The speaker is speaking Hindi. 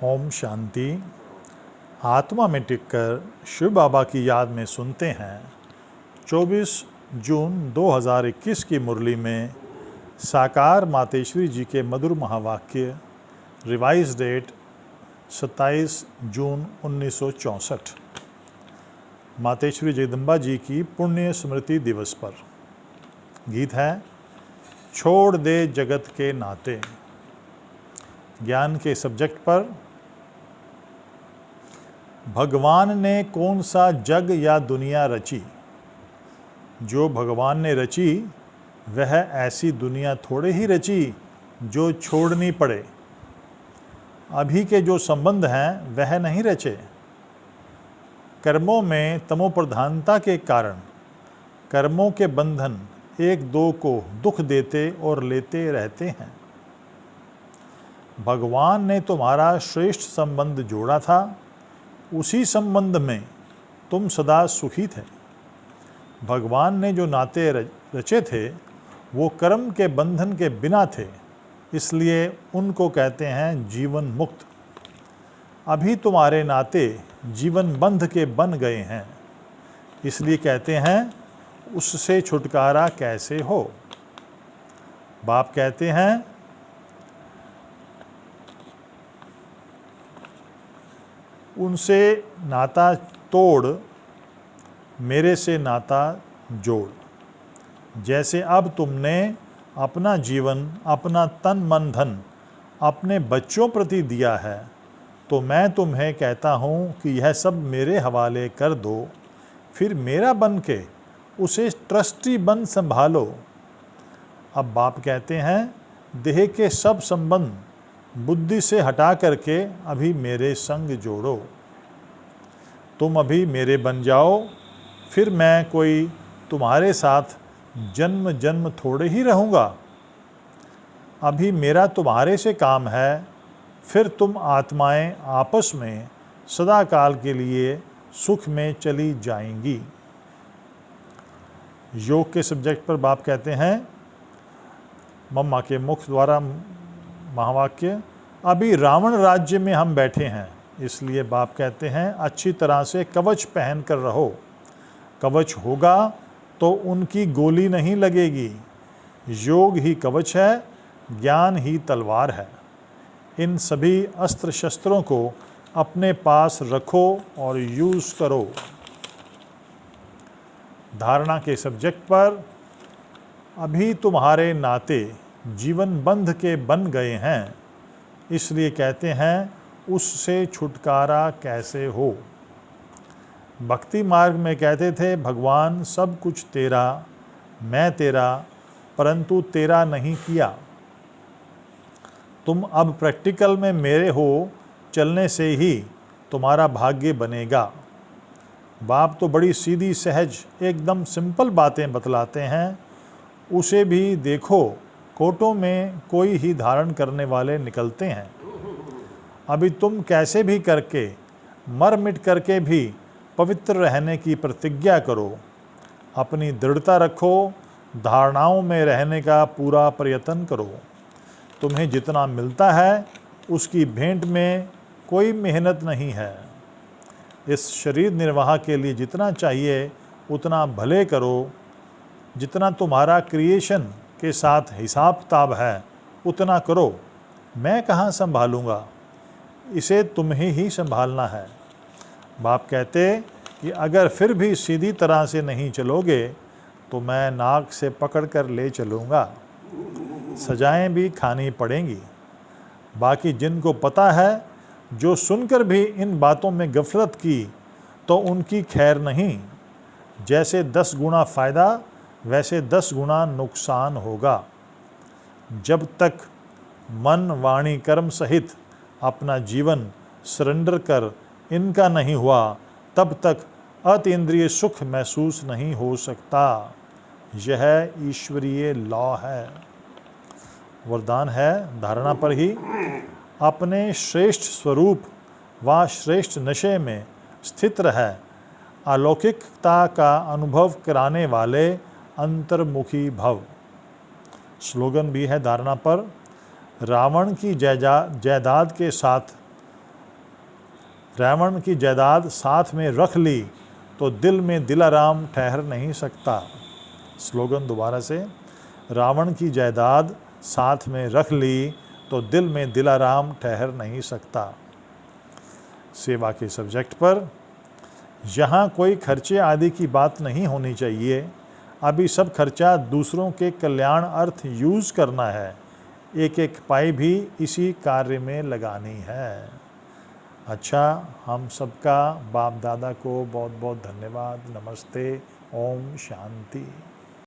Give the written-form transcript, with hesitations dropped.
ओम शांति। आत्मा में टिककर शिव बाबा की याद में सुनते हैं 24 जून 2021 की मुरली में साकार मातेश्वरी जी के मधुर महावाक्य। रिवाइज डेट 27 जून 1964। मातेश्वरी जगदम्बा जी की पुण्य स्मृति दिवस पर गीत है छोड़ दे जगत के नाते। ज्ञान के सब्जेक्ट पर भगवान ने कौन सा जग या दुनिया रची। जो भगवान ने रची वह ऐसी दुनिया थोड़े ही रची जो छोड़नी पड़े। अभी के जो संबंध हैं वह नहीं रचे। कर्मों में तमोप्रधानता के कारण कर्मों के बंधन एक दो को दुख देते और लेते रहते हैं। भगवान ने तुम्हारा श्रेष्ठ संबंध जोड़ा था, उसी संबंध में तुम सदा सुखी थे। भगवान ने जो नाते रचे थे वो कर्म के बंधन के बिना थे, इसलिए उनको कहते हैं जीवन मुक्त। अभी तुम्हारे नाते जीवन बंध के बन गए हैं, इसलिए कहते हैं उससे छुटकारा कैसे हो। बाप कहते हैं उनसे नाता तोड़ मेरे से नाता जोड़। जैसे अब तुमने अपना जीवन, अपना तन मन धन अपने बच्चों प्रति दिया है, तो मैं तुम्हें कहता हूँ कि यह सब मेरे हवाले कर दो, फिर मेरा बन के उसे ट्रस्टी बन संभालो। अब बाप कहते हैं देह के सब संबंध बुद्धि से हटा करके अभी मेरे संग जोड़ो। तुम अभी मेरे बन जाओ, फिर मैं कोई तुम्हारे साथ जन्म जन्म थोड़े ही रहूँगा। अभी मेरा तुम्हारे से काम है, फिर तुम आत्माएं आपस में सदा काल के लिए सुख में चली जाएंगी। योग के सब्जेक्ट पर बाप कहते हैं मम्मा के मुख द्वारा महावाक्य। अभी रावण राज्य में हम बैठे हैं, इसलिए बाप कहते हैं अच्छी तरह से कवच पहन कर रहो। कवच होगा तो उनकी गोली नहीं लगेगी। योग ही कवच है, ज्ञान ही तलवार है। इन सभी अस्त्र शस्त्रों को अपने पास रखो और यूज करो। धारणा के सब्जेक्ट पर अभी तुम्हारे नाते जीवन बंध के बन गए हैं, इसलिए कहते हैं उससे छुटकारा कैसे हो। भक्ति मार्ग में कहते थे भगवान सब कुछ तेरा, मैं तेरा, परंतु तेरा नहीं किया। तुम अब प्रैक्टिकल में मेरे हो, चलने से ही तुम्हारा भाग्य बनेगा। बाप तो बड़ी सीधी सहज एकदम सिंपल बातें बतलाते हैं, उसे भी देखो कोटों में कोई ही धारण करने वाले निकलते हैं। अभी तुम कैसे भी करके मर मिट करके भी पवित्र रहने की प्रतिज्ञा करो। अपनी दृढ़ता रखो, धारणाओं में रहने का पूरा प्रयत्न करो। तुम्हें जितना मिलता है उसकी भेंट में कोई मेहनत नहीं है। इस शरीर निर्वाह के लिए जितना चाहिए उतना भले करो। जितना तुम्हारा क्रिएशन के साथ हिसाब किताब है उतना करो। मैं कहाँ संभालूँगा, इसे तुम्हें ही संभालना है। बाप कहते कि अगर फिर भी सीधी तरह से नहीं चलोगे तो मैं नाक से पकड़ कर ले चलूँगा। सजाएं भी खानी पड़ेंगी। बाकी जिनको पता है, जो सुनकर भी इन बातों में गफलत की तो उनकी खैर नहीं। जैसे 10 गुना फ़ायदा वैसे 10 गुना नुकसान होगा। जब तक मन वाणी कर्म सहित अपना जीवन सरेंडर कर इनका नहीं हुआ, तब तक अतीन्द्रिय सुख महसूस नहीं हो सकता। यह ईश्वरीय लॉ है। वरदान है धारणा पर ही अपने श्रेष्ठ स्वरूप व श्रेष्ठ नशे में स्थित रह अलौकिकता का अनुभव कराने वाले अंतर्मुखी भव। स्लोगन भी है धारणा पर, रावण की जायदाद के साथ रावण की जायदाद साथ में रख ली तो दिल में दिलाराम ठहर नहीं सकता। स्लोगन दोबारा से, रावण की जायदाद साथ में रख ली तो दिल में दिलाराम ठहर नहीं सकता। सेवा के सब्जेक्ट पर, यहाँ कोई खर्चे आदि की बात नहीं होनी चाहिए। अभी सब खर्चा दूसरों के कल्याण अर्थ यूज़ करना है। एक एक पाई भी इसी कार्य में लगानी है। अच्छा, हम सबका बाप दादा को बहुत बहुत धन्यवाद। नमस्ते। ओम शांति।